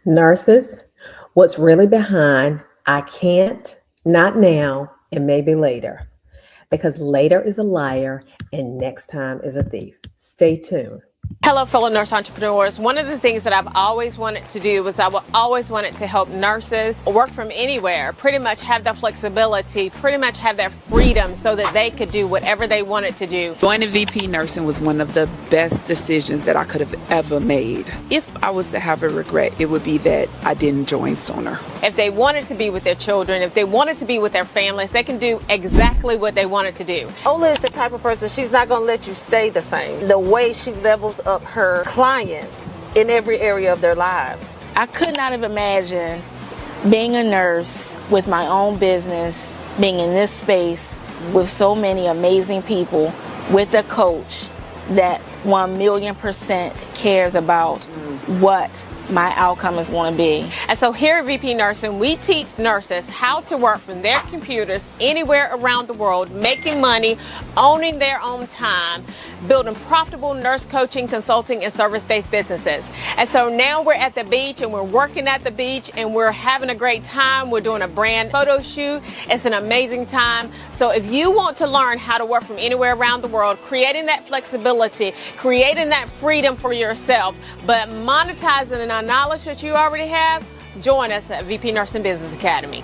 Nurses, what's really behind I can't, not now, and maybe later? Because later is a liar and next time is a thief. Stay tuned. Hello, fellow nurse entrepreneurs. One of the things that I've always wanted to do was I always wanted to help nurses work from anywhere, pretty much have their flexibility, pretty much have their freedom so that they could do whatever they wanted to do. Joining VP Nursing was one of the best decisions that I could have ever made. If I was to have a regret, it would be that I didn't join sooner. If they wanted to be with their children, if they wanted to be with their families, they can do exactly what they wanted to do. Ola is the type of person, she's not going to let you stay the same. The way she levels up her clients in every area of their lives. I could not have imagined being a nurse with my own business, being in this space with so many amazing people, with a coach that 1,000,000% cares about what my outcome is going to be. And so here at VP Nursing, we teach nurses how to work from their computers anywhere around the world, making money, owning their own time, building profitable nurse coaching, consulting, and service-based businesses. And so now we're at the beach and we're working at the beach and we're having a great time. We're doing a brand photo shoot. It's an amazing time. So if you want to learn how to work from anywhere around the world, creating that flexibility, creating that freedom for yourself, but monetizing the knowledge that you already have, join us at VP Nursing Business Academy.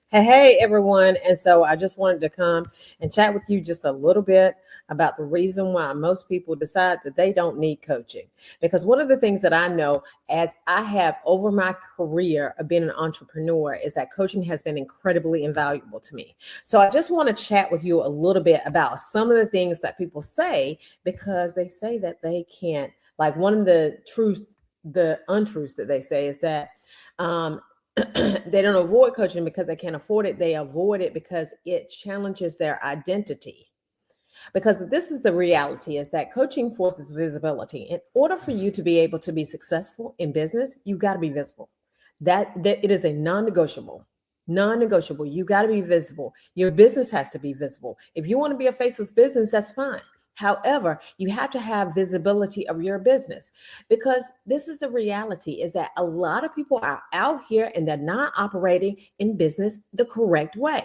Hey, everyone. And so I just wanted to come and chat with you just a little bit about the reason why most people decide that they don't need coaching. Because one of the things that I know as I have over my career of being an entrepreneur is that coaching has been incredibly invaluable to me. So I just want to chat with you a little bit about some of the things that people say because they say that they can't. Like one of the untruths that they say is that they don't avoid coaching because they can't afford it. They avoid it because it challenges their identity. Because this is the reality is that coaching forces visibility. In order for you to be able to be successful in business, you've got to be visible. That it is a non-negotiable. You got to be visible. Your business has to be visible. If you want to be a faceless business, that's fine. However, you have to have visibility of your business because this is the reality is that a lot of people are out here and they're not operating in business the correct way.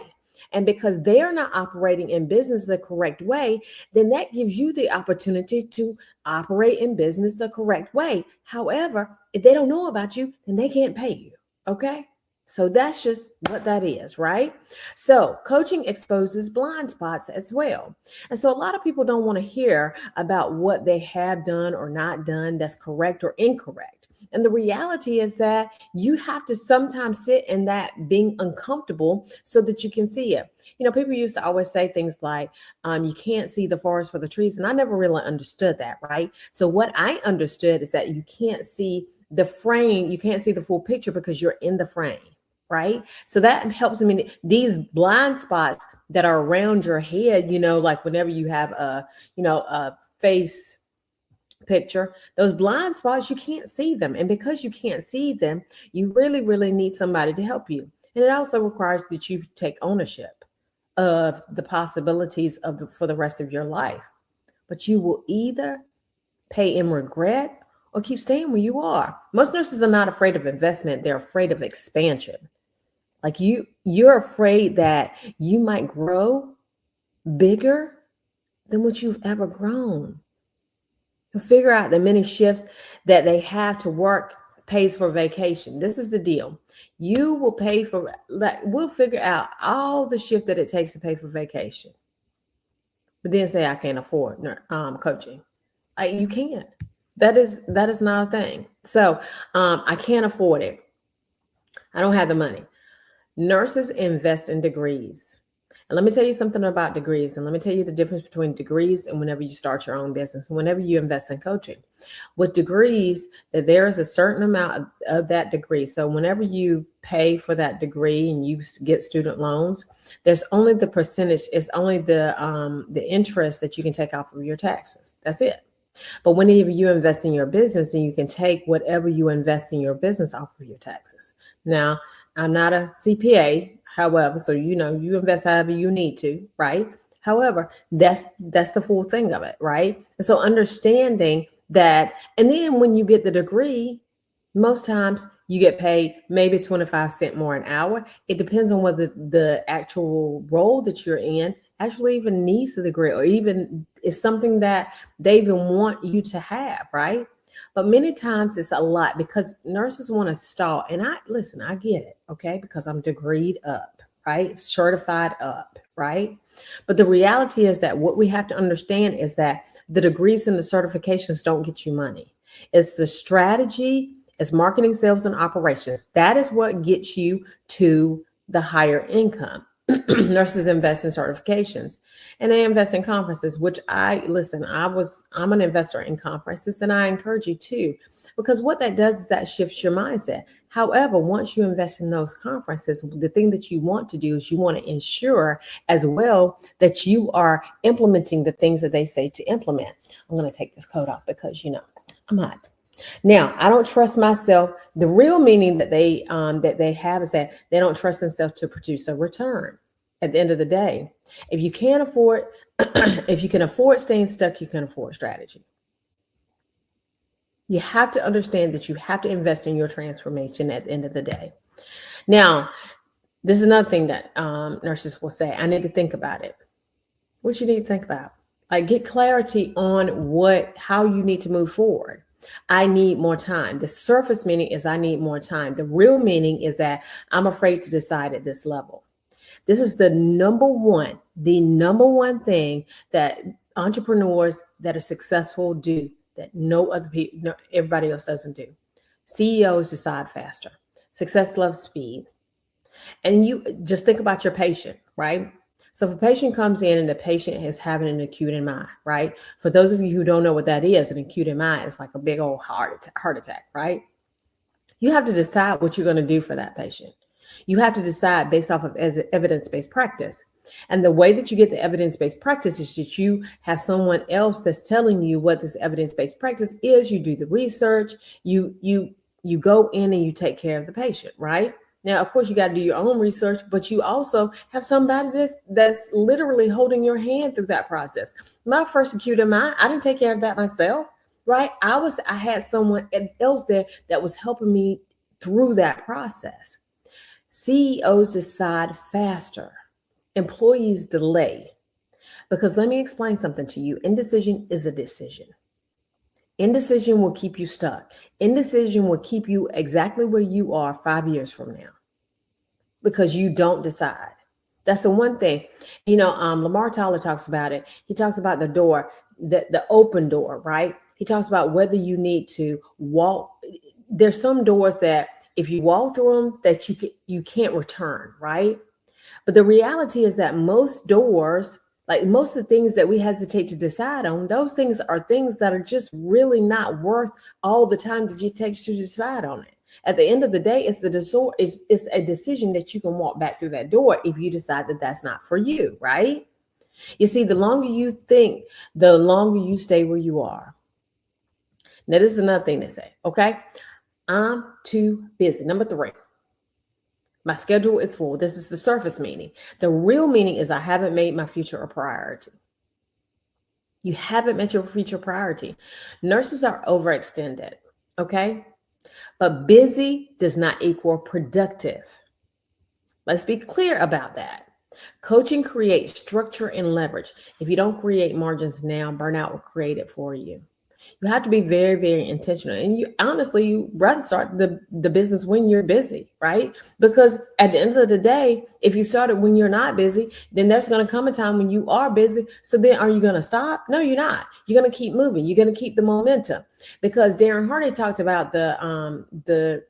And because they are not operating in business the correct way, then that gives you the opportunity to operate in business the correct way. However, if they don't know about you, then they can't pay you. Okay. So that's just what that is, right? So coaching exposes blind spots as well. And so a lot of people don't want to hear about what they have done or not done that's correct or incorrect. And the reality is that you have to sometimes sit in that being uncomfortable so that you can see it. You know, people used to always say things like, you can't see the forest for the trees. And I never really understood that, right? So what I understood is that you can't see the frame, you can't see the full picture because you're in the frame, right? So that helps me. These blind spots that are around your head, you know, like whenever you have a face picture, those blind spots, you can't see them. And because you can't see them, you really, really need somebody to help you. And it also requires that you take ownership of the possibilities for the rest of your life. But you will either pay in regret or keep staying where you are. Most nurses are not afraid of investment. They're afraid of expansion. Like you're afraid that you might grow bigger than what you've ever grown. To figure out the many shifts that they have to work pays for vacation. This is the deal. You will pay for, we'll figure out all the shift that it takes to pay for vacation. But then say, I can't afford coaching. You can't. That is not a thing. So I can't afford it. I don't have the money. Nurses invest in degrees. And let me tell you something about degrees. And let me tell you the difference between degrees and whenever you start your own business, and whenever you invest in coaching. With degrees, that there is a certain amount of that degree. So whenever you pay for that degree and you get student loans, there's only the percentage, it's only the interest that you can take off of your taxes. That's it. But whenever you invest in your business, then you can take whatever you invest in your business off of your taxes. Now, I'm not a CPA, however, so you invest however you need to, right? However, that's the full thing of it, right? And so understanding that, and then when you get the degree, most times you get paid maybe 25 cents more an hour. It depends on whether the actual role that you're in actually even needs the degree or even is something that they even want you to have, right? But many times it's a lot because nurses want to stall. And I get it, okay? Because I'm degreed up, right? Certified up, right? But the reality is that what we have to understand is that the degrees and the certifications don't get you money. It's the strategy, it's marketing, sales, and operations. That is what gets you to the higher income. Nurses invest in certifications and they invest in conferences, which I'm an investor in conferences and I encourage you to, because what that does is that shifts your mindset. However, once you invest in those conferences, the thing that you want to do is you want to ensure as well that you are implementing the things that they say to implement. I'm going to take this coat off because, I'm hot. Now, I don't trust myself. The real meaning that they have is that they don't trust themselves to produce a return. At the end of the day, if you can't afford, if you can afford staying stuck, you can afford strategy. You have to understand that you have to invest in your transformation at the end of the day. Now, this is another thing that nurses will say. I need to think about it. What you need to think about? Like, get clarity on how you need to move forward. I need more time. The surface meaning is I need more time. The real meaning is that I'm afraid to decide at this level. This is the number one thing that entrepreneurs that are successful do that everybody else doesn't do. CEOs decide faster. Success loves speed. And you just think about your patient, right? So if a patient comes in and the patient is having an acute MI, right? For those of you who don't know what that is, an acute MI is like a big old heart attack, right? You have to decide what you're going to do for that patient. You have to decide based off of evidence-based practice. And the way that you get the evidence-based practice is that you have someone else that's telling you what this evidence-based practice is. You do the research, you go in and you take care of the patient, right? Now, of course, you got to do your own research, but you also have somebody that's literally holding your hand through that process. My first acute MI, I didn't take care of that myself, right? I had someone else there that was helping me through that process. CEOs decide faster. Employees delay. Because let me explain something to you. Indecision is a decision. Indecision will keep you stuck. Indecision will keep you exactly where you are 5 years from now because you don't decide. That's the one thing. Lamar Tyler talks about it. He talks about the door, the open door, right? He talks about whether you need to walk. There's some doors that if you walk through them that you can't return, right? But the reality is that most doors, like most of the things that we hesitate to decide on, those things are things that are just really not worth all the time that it takes to decide on it. At the end of the day, it's a decision that you can walk back through that door if you decide that that's not for you, right? You see, the longer you think, the longer you stay where you are. Now, this is another thing to say, okay? I'm too busy. Number 3. My schedule is full. This is the surface meaning. The real meaning is I haven't made my future a priority. You haven't met your future priority. Nurses are overextended, okay? But busy does not equal productive. Let's be clear about that. Coaching creates structure and leverage. If you don't create margins now, burnout will create it for you. You have to be very, very intentional. And you rather start the business when you're busy, right? Because at the end of the day, if you start it when you're not busy, then there's going to come a time when you are busy. So then are you going to stop? No, you're not. You're going to keep moving. You're going to keep the momentum. Because Darren Hardy talked about the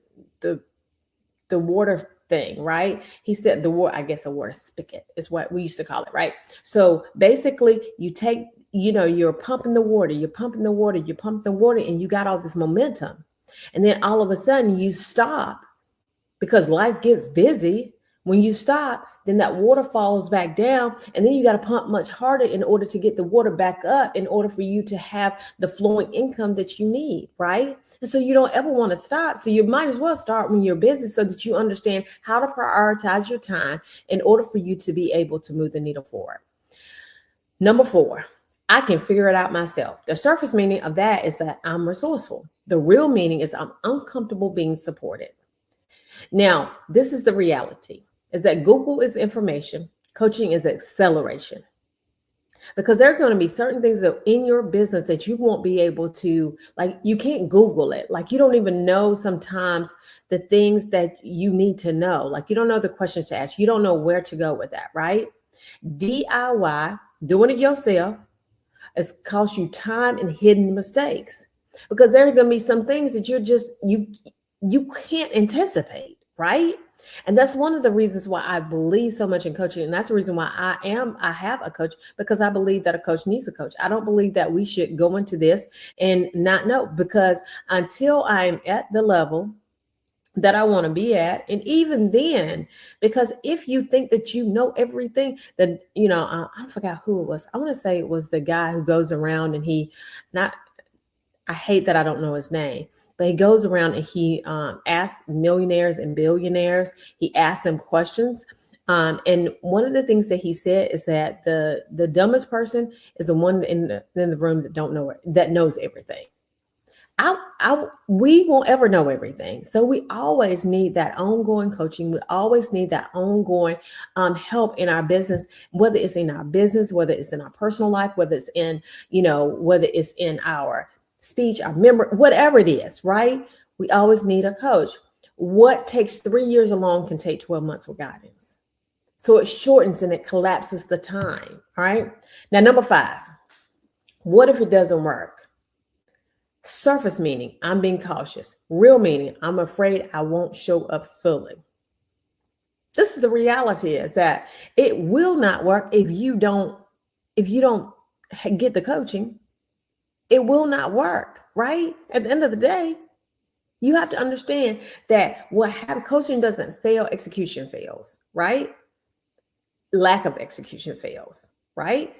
water thing, right? He said a water spigot is what we used to call it, right? So basically you take, you're pumping the water, and you got all this momentum. And then all of a sudden you stop because life gets busy. When you stop, then that water falls back down, and then you got to pump much harder in order to get the water back up in order for you to have the flowing income that you need, right? And so you don't ever want to stop. So you might as well start when you're busy so that you understand how to prioritize your time in order for you to be able to move the needle forward. Number 4, I can figure it out myself. The surface meaning of that is that I'm resourceful. The real meaning is I'm uncomfortable being supported. Now, this is the reality, is that Google is information, coaching is acceleration. Because there are going to be certain things that in your business that you won't be able to, like, you can't Google it. Like, you don't even know sometimes the things that you need to know. Like, you don't know the questions to ask. You don't know where to go with that, right? DIY, doing it yourself, has cost you time and hidden mistakes, because there are going to be some things that you can't anticipate, right? And that's one of the reasons why I believe so much in coaching. And that's the reason why I have a coach, because I believe that a coach needs a coach. I don't believe that we should go into this and not know, because until I'm at the level that I want to be at, and even then, because if you think that you know everything, then, I forgot who it was. I want to say it was the guy who goes around and I hate that I don't know his name, but he goes around and he asks millionaires and billionaires, he asks them questions. And one of the things that he said is that the dumbest person is the one in the room that knows everything. We won't ever know everything. So we always need that ongoing coaching. We always need that ongoing help in our business, whether it's in our business, whether it's in our personal life, whether it's in, whether it's in our speech, our memory, whatever it is, right? We always need a coach. What takes 3 years alone can take 12 months with guidance. So it shortens and it collapses the time. All right. Now, number 5, what if it doesn't work? Surface meaning, I'm being cautious. Real meaning, I'm afraid I won't show up fully. This is the reality, is that it will not work if you don't get the coaching. It will not work, right? At the end of the day, you have to understand that coaching doesn't fail, execution fails, right? Lack of execution fails, right?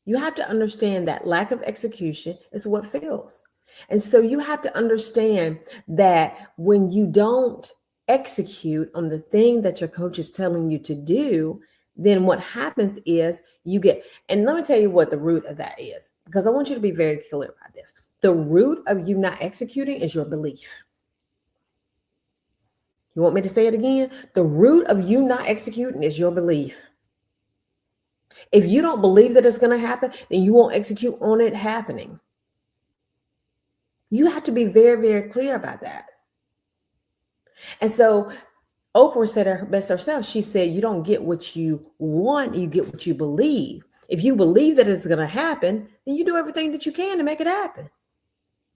You have to understand that lack of execution is what fails. And so you have to understand that when you don't execute on the thing that your coach is telling you to do, then what happens is and let me tell you what the root of that is, because I want you to be very clear about this. The root of you not executing is your belief. You want me to say it again? The root of you not executing is your belief. If you don't believe that it's going to happen, then you won't execute on it happening. You have to be very, very clear about that. And so Oprah said it best herself. She said, you don't get what you want, you get what you believe. If you believe that it's going to happen, then you do everything that you can to make it happen,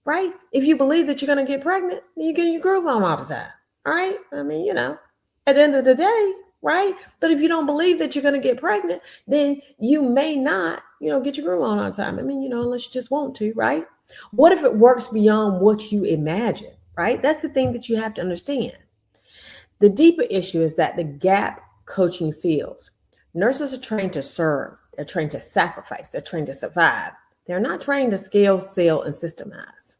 right? If you believe that you're going to get pregnant, then you're getting your groove on all the time, all right? I mean, at the end of the day, right? But if you don't believe that you're going to get pregnant, then you may not, get your groove on all the time. I mean, unless you just want to, right? What if it works beyond what you imagine, right? That's the thing that you have to understand. The deeper issue is that the gap coaching fills. Nurses are trained to serve. They're trained to sacrifice. They're trained to survive. They're not trained to scale, sell, and systemize.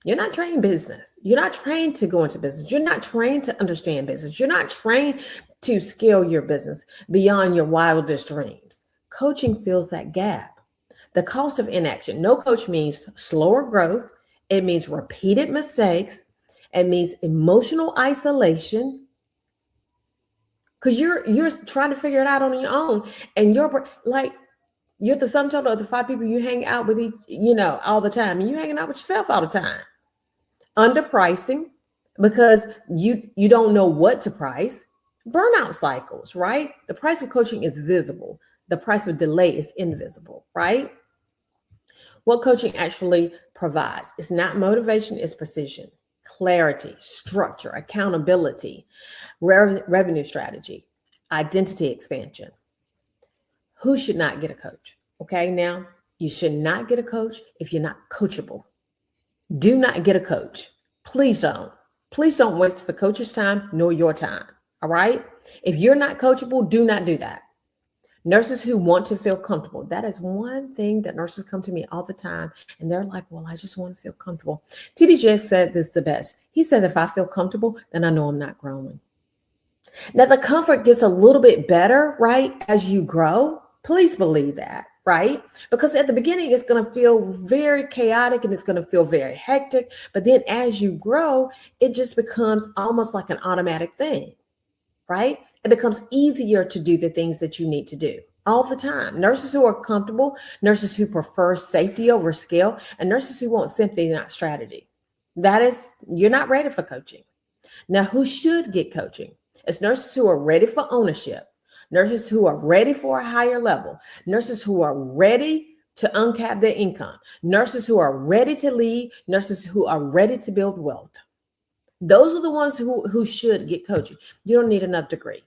You're not trained business. You're not trained to go into business. You're not trained to understand business. You're not trained to scale your business beyond your wildest dreams. Coaching fills that gap. The cost of inaction. No coach means slower growth. It means repeated mistakes. It means emotional isolation. Because you're trying to figure it out on your own. And you're the sum total of the 5 people you hang out with all the time. And you're hanging out with yourself all the time. Underpricing, because you don't know what to price. Burnout cycles, right? The price of coaching is visible. The price of delay is invisible, right? What coaching actually provides is not motivation, it's precision, clarity, structure, accountability, revenue strategy, identity expansion. Who should not get a coach? Okay, now you should not get a coach if you're not coachable. Do not get a coach. Please don't. Please don't waste the coach's time nor your time. All right? If you're not coachable, do not do that. Nurses who want to feel comfortable. That is one thing that nurses come to me all the time. And they're like, well, I just want to feel comfortable. TDJ said this the best. He said, if I feel comfortable, then I know I'm not growing. Now, the comfort gets a little bit better, right, as you grow. Please believe that. right? Because at the beginning, it's going to feel very chaotic and it's going to feel very hectic. But then as you grow, it just becomes almost like an automatic thing, right? It becomes easier to do the things that you need to do all the time. Nurses who are comfortable, nurses who prefer safety over skill, and nurses who want sympathy, not strategy. You're not ready for coaching. Now, who should get coaching? It's nurses who are ready for ownership, nurses who are ready for a higher level, nurses who are ready to uncap their income, nurses who are ready to lead, nurses who are ready to build wealth. Those are the ones who should get coaching. You don't need another degree.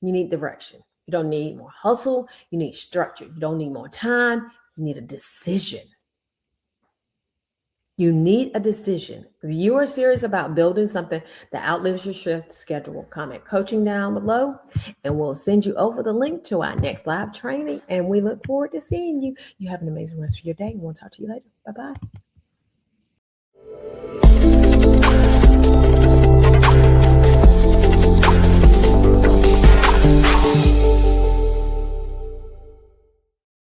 You need direction. You don't need more hustle. You need structure. You don't need more time. You need a decision. You need a decision. If you are serious about building something that outlives your shift schedule, comment coaching down below and we'll send you over the link to our next live training. And we look forward to seeing you. You have an amazing rest of your day. We'll talk to you later. Bye-bye.